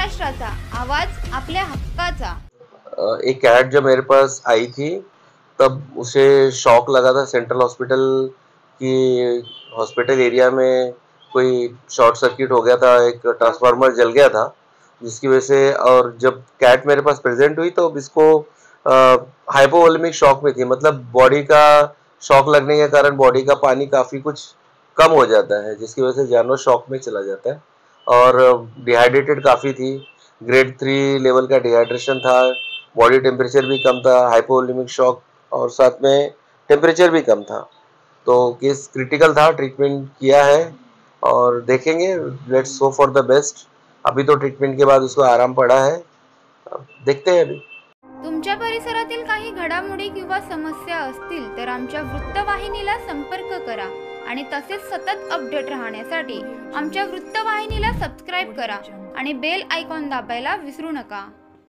महाराष्ट्राचा आवाज आपल्या हक्काचा। एक कैट जब मेरे पास आई थी तब उसे शॉक लगा था सेंट्रल हॉस्पिटल की हॉस्पिटल एरिया में कोई शॉर्ट सर्किट हो गया था, एक ट्रांसफार्मर जल गया था जिसकी वजह से। और जब कैट मेरे पास प्रेजेंट हुई तो इसको हाइपोवोलेमिक शॉक में थी, मतलब बॉडी का शॉक लगने के कारण बॉडी का पानी काफ़ी कुछ कम हो जाता है जिसकी वजह से जानवर शॉक में चला जाता है। और डिहाइड्रेटेड काफ़ी थी, ग्रेड 3 लेवल का डिहाइड्रेशन था, बॉडी टेम्परेचर भी कम था, हाइपोवोलेमिक शॉक और साथ में टेम्परेचर भी कम था। तो केस क्रिटिकल था, ट्रीटमेंट किया है और देखेंगे, let's hope for the best. अभी तो ट्रीटमेंट के बाद उसको आराम पड़ा है, देखते हैं अभी। तुमच्या परिसरातील काही घडामोडी किंवा समस्या असतील तर आमच्या वृत्तवाहिनीला संपर्क करा आणि तसेच सतत अपडेट राहण्यासाठी आमच्या वृत्तवाहिनीला सबस्क्राइब करा आणि बेल आयकॉन दाबायला विसरू नका।